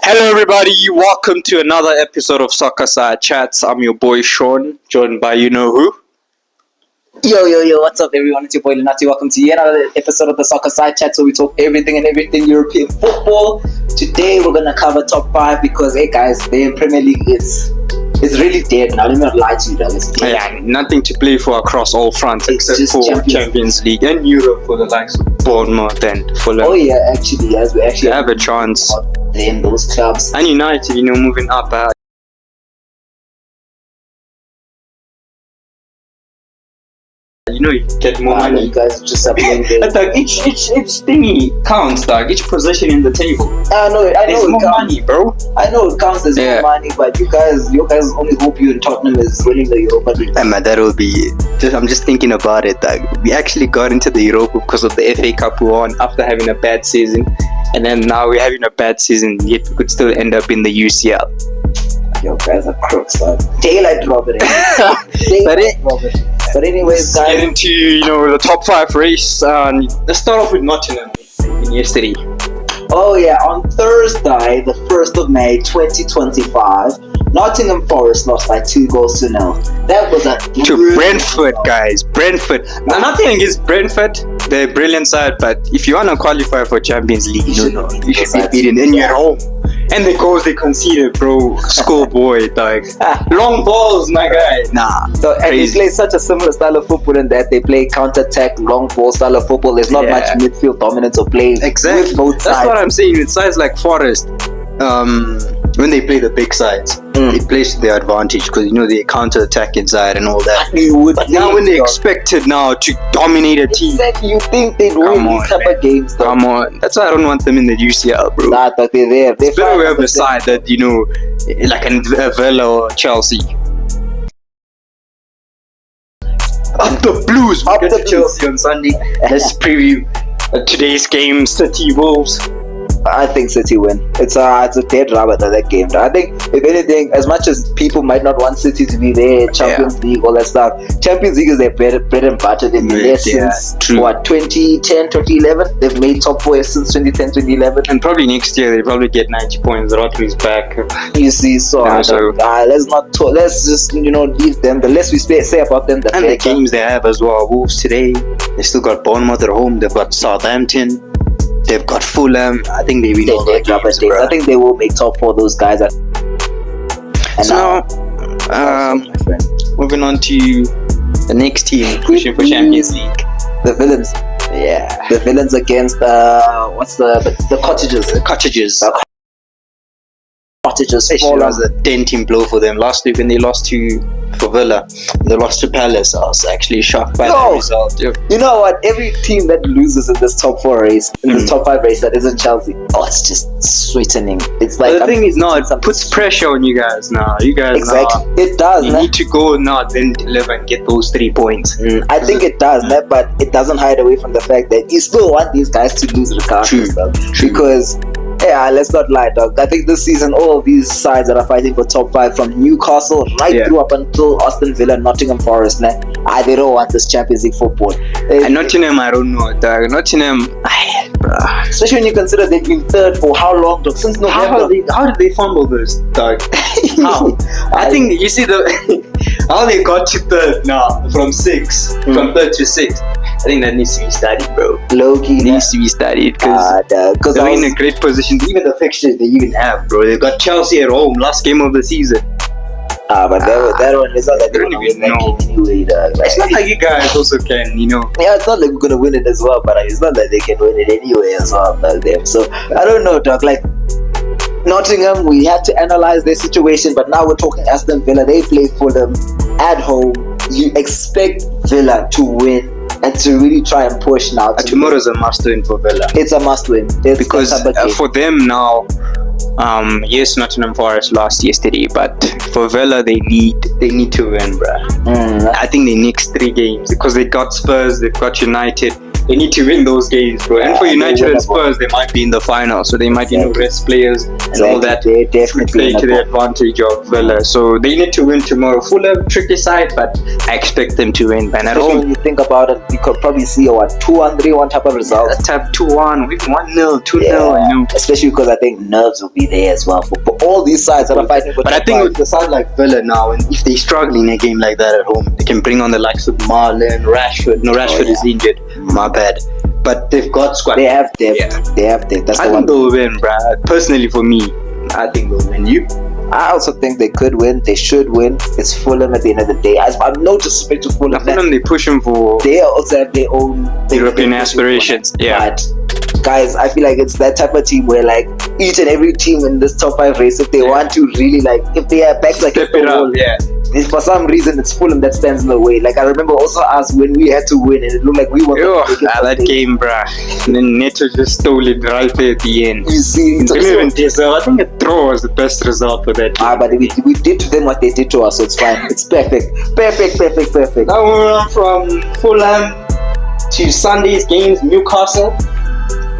Hello, everybody. Welcome to another episode of Soccer Side Chats. I'm your boy Sean, joined by you know who. Yo, what's up everyone? It's your boy Lunati. Welcome to yet another episode of the Soccer Side Chat, where we talk everything European football. Today we're gonna cover top 5 because hey guys, the Premier League is really dead now. Let me not lie to you, though. It's dead. Yeah, nothing to play for across all fronts It's except just for Champions League and Europe for the likes of Bournemouth and Fulham. Oh yeah, actually, as we actually They have a chance. in those clubs. And United, moving up. You get more money. You guys are just supplying the... But like, each thingy counts, dog. Each position in the table. I know There's it more counts. money, bro. I know it counts as more money, but you guys only hope you in Tottenham is winning the Europa League. Man, that will be. I'm just thinking about it. Like, we actually got into the Europa because of the FA Cup we won after having a bad season, and then now we're having a bad season, yet we could still end up in the UCL. Yo, guys are crooks, dog. Daylight robbery. But anyways, Get guys. into the top 5 race. Let's start off with Nottingham yesterday. Oh yeah, on Thursday, the 1st of May 2025, Nottingham Forest lost by 2-0. That was a To Brentford, guys. Brentford. Now, nothing against Brentford. They're a brilliant side, but if you want to qualify for Champions League, you should be beaten in your home. And the goals they conceded, bro. Schoolboy, dog. Long balls, my guy. Nah. So, and they play such a similar style of football in that they play counter-attack, long ball style of football. There's not much midfield dominance or play Exactly. with both sides. That's what I'm saying. With sides like Forest, When they play the big sides, it plays to their advantage because they counter attack inside and all that. but now when they expected now to dominate a team, Exactly, you think they'd win these type of games, though. come on. That's why I don't want them in the UCL, bro. Nah, but they're there. They're It's better we have a 500%. side that, like a Villa or Chelsea. Up the Blues! Up We the get to Chelsea on Sunday. Let's preview today's game, City Wolves. I think City win. It's a dead rubber, that game. I think, if anything, as much as people might not want City to be there, Champions League, all that stuff, Champions League is their bread and butter. They've been there since, true. 2010, 2011? They've made top 4 since 2010, 2011. And probably next year they probably get 90 points. Rodri's back. You see, so, Yeah, let's not talk. Let's just, leave them. The less we say about them, the And the better. games they have as well. Wolves today, they still got Bournemouth at home. They've got Southampton. They've got Fulham. I think they win all their games, bro. I think they will make top 4, those guys. And So, my friend, moving on to the next team pushing for Champions League. the Villains. Yeah. The Villains against the Cottages. Cottages. Cottages. It was a denting blow for them last week when they lost for Villa. They lost to Palace. I was actually shocked by that result. You know what? Every team that loses in this top 4 race, in this top 5 race that isn't Chelsea, it's just sweetening. It's like But the thing is now, it puts pressure on you guys now. You guys exactly. now, It does. you need to go now, then deliver and get those 3 points. I think it does, but it doesn't hide away from the fact that you still want these guys to lose regardless, though. Because let's not lie, dog. I think this season, all of these sides that are fighting for top 5, from Newcastle through up until Aston Villa, Nottingham Forest, they don't want this Champions League football. And Nottingham, I don't know, dog. Nottingham, especially when you consider they've been third for how long, dog? Since November. how did they fumble this, dog? How? I think you see how they got to third now from 6, from 3rd to 6th. I think that needs to be studied, bro. Low-key, Needs to be studied because they're in a great position. Even the fixtures they even have, bro. They got Chelsea at home, last game of the season. But that one is not like I don't even know. anyway, dog. It's not like you guys also can, Yeah, it's not like we're gonna win it as well, but it's not that they can win it anyway as well, them. So I don't know, dog. Like Nottingham, we had to analyze their situation, but now we're talking Aston Villa. They play for them at home. You expect Villa to win and to really try and push now. Tomorrow's a must-win for Villa. It's a must-win. Because for them now, yes, Nottingham Forest lost yesterday, but for Villa they need to win, bruh. I think the next 3 games, because they got Spurs, they've got United, They need to win those games, bro. And Yeah, for they're United and winnable. Spurs, they might be in the final, so they might, rest players and all that. They're definitely Play to the winnable. advantage of Villa. So they need to win tomorrow. Fulham, tricky side, but I expect them to win. And at Especially home, when you think about it, you could probably see a 2-1, 3-1 type of result. let's have 2-1, maybe 1-0, 2-0, Yeah, especially because I think nerves will be there as well for all these sides that are fighting for But I top think five. with the side like Villa now, and if they struggle in a game like that at home, they can bring on the likes of Marlon, Rashford. No, Rashford is injured. My bad. But they've got squad. They have depth. Yeah. They have depth. That's I the think one. they'll win, bruh. Personally, for me, I think they'll win. You? I also think they could win. They should win. It's Fulham at the end of the day. I'm no disrespect to Fulham. Fulham, they're pushing for They also have their own European aspirations. Yeah. But guys, I feel like it's that type of team where like each and every team in this top 5 race, if they want to really if they have backs like Step it up. Yeah. if for some reason it's Fulham that stands in the way. Like I remember also us when we had to win and it looked like we were Yo, gonna take it that first. game, bruh. And then Neto just stole it right there at the end. You see, Didn't even deserve. I think a draw was the best result for that. but we did to them what they did to us, so it's fine. It's perfect. Now we're on from Fulham to Sunday's games, Newcastle.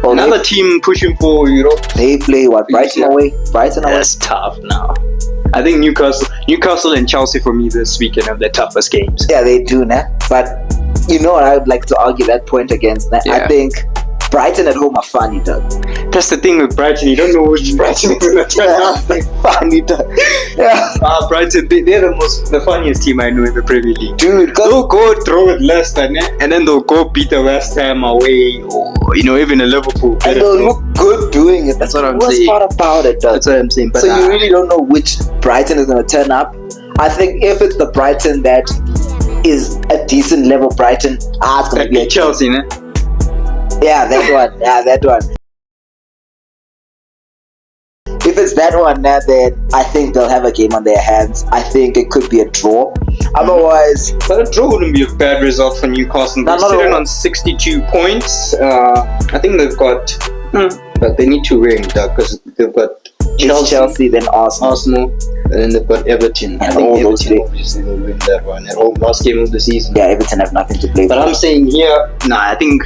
Oh, Another team pushing for Europe. they play what? Brighton Yeah. away. Brighton away. That's tough now. I think Newcastle and Chelsea for me this weekend are the toughest games. Yeah, they do, nah. But you know what? I would like to argue that point against that. I Yeah. think Brighton at home are funny, dog. That's the thing with Brighton. You don't know which Brighton is gonna turn out. Funny, dog. Yeah, Brighton, they're the funniest team I know in the Premier League. dude. They'll go draw with Leicester, né? And then they'll go beat the West Ham away, or even a Liverpool. And they'll look good doing it. That's what I'm the worst saying. part about it, dog. That's what I'm saying. But So you really don't know which Brighton is going to turn up. I think if it's the Brighton that is a decent level Brighton, it's going to like be a Chelsea, né? Yeah, that one. Yeah, that one. If it's that one, then I think they'll have a game on their hands. I think it could be a draw. Otherwise, But a draw wouldn't be a bad result for Newcastle. No, They're not at sitting all. on 62 points. I think they've got... but they need to win, because they've got it's Chelsea, then Arsenal. Arsenal, and then they've got Everton. I And think all those Everton big- obviously will win that one at home. Last game of the season. Yeah, Everton have nothing to play But for. I'm saying here, I think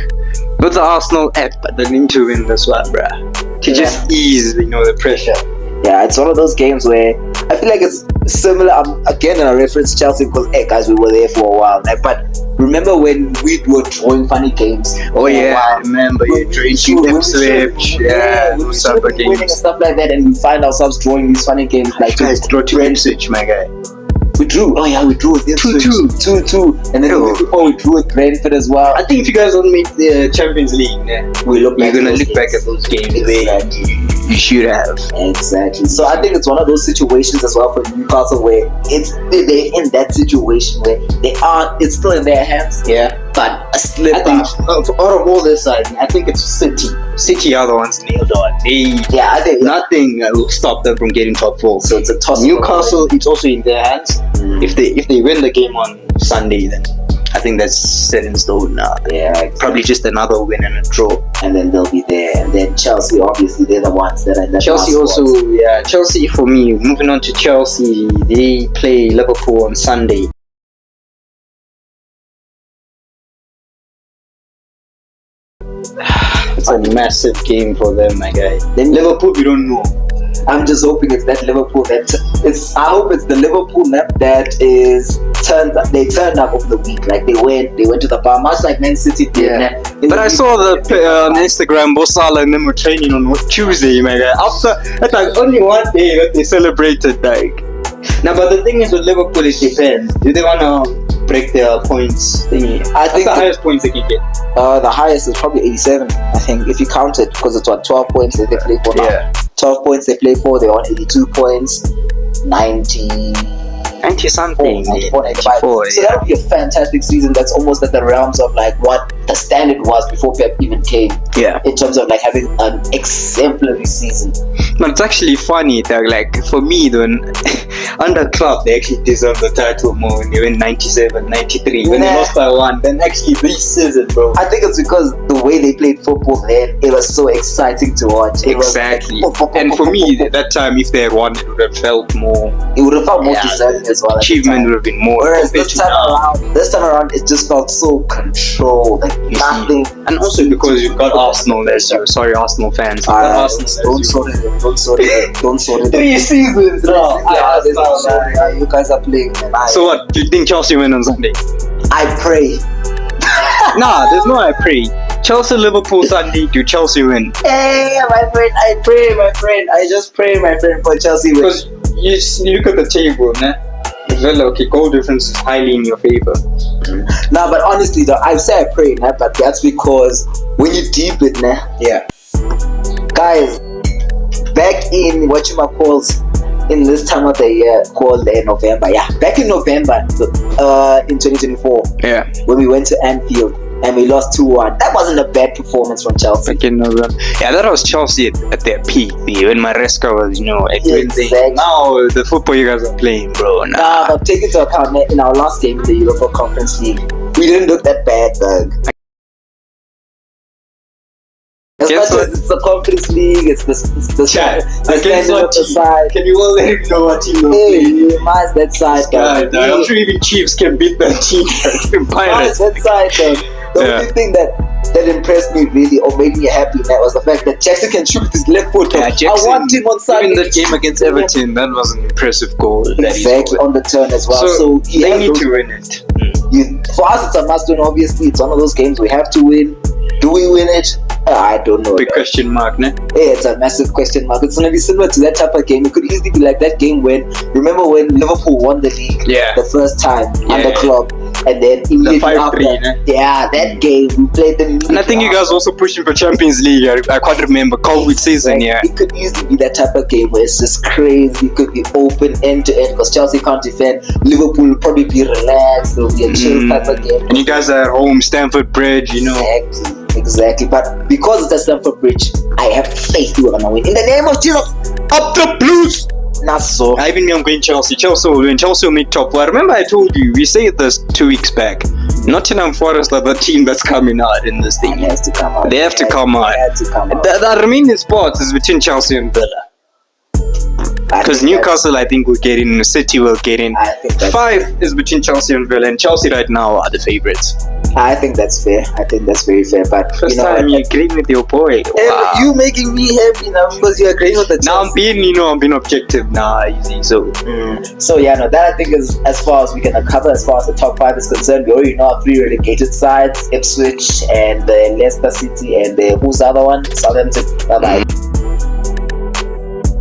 with the Arsenal but they need to win this one, bruh. To just ease, the pressure. Yeah, it's one of those games where I feel like it's similar. Again, I reference Chelsea because, hey, guys, we were there for a while. But remember when we were drawing funny games? Oh for a yeah, while? I remember you drinking When them we should- slips. when Yeah, we those should type have of been winning and games. stuff like that, and we find ourselves drawing these funny games like Guys, draw to Ipswich, my guy. we drew. Oh yeah, we drew with Ipswich 2-2. 2-2, and then the Yo. week before we drew with Brentford as well. I think if you guys don't make the Champions League, We look you're back gonna at those look back games. at those games Exactly. where you should have. Exactly. So I think it's one of those situations as well for Newcastle where they're in that situation where it's still in their hands, Yeah. but a slip I think up. out of all this side, I think it's City. City are the ones nailed on. Yeah, I think Nothing will stop them from getting top 4. so. It's a toss. Newcastle, it's also in their hands. If they win the game on Sunday, then I think that's set in stone now. Yeah, exactly. Probably just another win and a draw. And then they'll be there. And then Chelsea, obviously, they're the ones that are in the Chelsea last also, spots. yeah. Chelsea for me. Moving on to Chelsea, they play Liverpool on Sunday. It's a massive game for them, my guy. Then Liverpool, we don't know. I'm just hoping it's that Liverpool I hope it's the Liverpool that is turned up over the week. Like they went to the bar, much like Man City did. Yeah. In But the I week. saw on Instagram, Bosala and them were training on Tuesday, my guy. That's like only one day that they celebrated, like. Now, but the thing is with Liverpool, it depends. Do they want to break their points thingy? I What's think the highest points they can get? the highest is probably 87, I think, if you count it, because it's 12 points that they play for now. 12 points they play for, they're on 82 points, 90 something. 94, 95. 94, So that would be a fantastic season. That's almost at the realms of like what the standard was before Pep even came, Yeah. in terms of like having an exemplary season. But it's actually funny that, like, for me, then under Klopp, they actually deserve the title more when they win 97, 93. When they Nah. lost by 1, then actually this season, bro. I think it's because the the way they played football then, it was so exciting to watch. It was like, Exactly. And for me, at that time, if they had won, it would have felt more. it would have felt more deserving as well. At the Achievement time. would have been more. Whereas compared this to time now. around, it just felt so controlled, like You see. nothing. And also because you've got Arsenal as you. Sorry, Arsenal fans. You've got Arsenal as Don't you. sort it. Don't sort it. Don't sort it. 3 seasons, bro. You guys are playing. Man. So what? Do you think Chelsea win on Sunday? I pray. Nah, there's no I pray. Chelsea, Liverpool Sunday. Do Chelsea win? Hey, my friend, I pray, my friend. I just pray, my friend, for Chelsea win. Because you look at the table, nah. Well, okay, goal difference is highly in your favor. Nah, but honestly, though, I say I pray, nah, but that's because when you deep it, nah, Yeah. guys, back in what you might call in this time of the year called November, yeah, back in November, in 2024, Yeah. when we went to Anfield and we lost 2-1, that wasn't a bad performance from Chelsea. Fucking November. Yeah, that was Chelsea at their peak. When Maresca was, at Yeah, Wednesday. exactly. Now the football you guys are playing, bro. Nah, Nah. but take into account in our last game in the Europa Conference League, we didn't look that bad, dog. As Guess much what? as it's the Conference League, it's the Chat. the standing of the side. Can you all let him know what team Hey, mine's that side, Yeah, dog. I'm sure even Chiefs can beat that team. Mine's Pirates. that side, dog. The Yeah. only thing that impressed me really or made me happy that was the fact that Jackson can shoot with his left foot. Yeah, I Jackson, want him on Sunday. Even that game against Everton, that was an impressive goal. that he Exactly, scored. on the turn as well. So, he they has need those- to win it. for us, it's a must win. Obviously, it's one of those games we have to win. Do we win it? I don't know. Big question mark, ne? Yeah, it's a massive question mark. It's gonna be similar to that type of game. It could easily be like that game remember when Liverpool won the league Yeah. the first time Yeah. under Klopp, and then immediately 5-3, after, ne? yeah, that game we played them. And I think you guys also pushing for Champions League. I can't remember COVID season, Like, yeah. it could easily be that type of game where it's just crazy. It could be open end to end because Chelsea can't defend. Liverpool will probably be relaxed. It'll be a chill type of game. And you guys are at home, Stamford Bridge, Exactly. But because it's a Stamford Bridge, I have faith we're gonna win. In the name of Jesus, Up the Blues! not so. Even me, I'm going Chelsea. Chelsea will win. Chelsea will make top four. Remember I told you, we said this 2 weeks back. Nottingham Forest are the team that's coming out in this thing. It has to come out. They have to come out. They have to come out. The remaining spots is between Chelsea and Villa. I Because think Newcastle, I think, will get in. City will get in. I think that's 5 is between Chelsea and Villa, and Chelsea right now are the favorites. I think that's fair. I think that's very fair. But First you know, time you agreeing with your boy. Hey, Wow. you making me happy now because you're agreeing with the Now Chelsea. I'm being objective now, easy. So So yeah, no, that I think is as far as we're gonna cover. As far as the top 5 is concerned, we already know our 3 relegated sides: Ipswich and Leicester City, and who's the other one? Southampton. Bye-bye.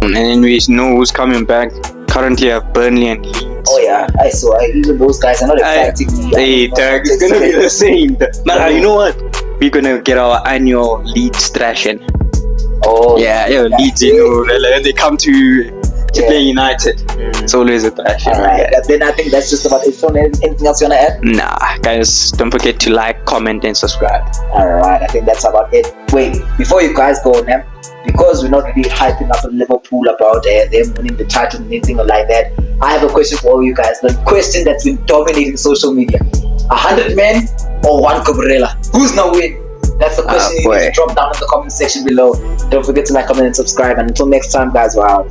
and then we know who's coming back. Currently, I have Burnley and Leeds. Oh yeah, I saw. Even those guys are not exciting me. Hey, Tag, it's gonna be the same. But you know what? We're gonna get our annual Leeds thrashing. Oh Yeah, Leeds, when they come to play United, it's always a thrashing. Alright, then I think that's just about it. Sean, anything else you wanna add? Nah, guys, don't forget to like, comment, and subscribe. Alright, I think that's about it. Wait, before you guys go, man, because we're not really hyping up Liverpool about them winning the title or anything like that, I have a question for all you guys. The question that's been dominating social media: 100 men or 1 Cabrera? Who's gonna win? That's the question you need to drop down in the comment section below. Don't forget to like, comment, and subscribe. And until next time, guys, we're out.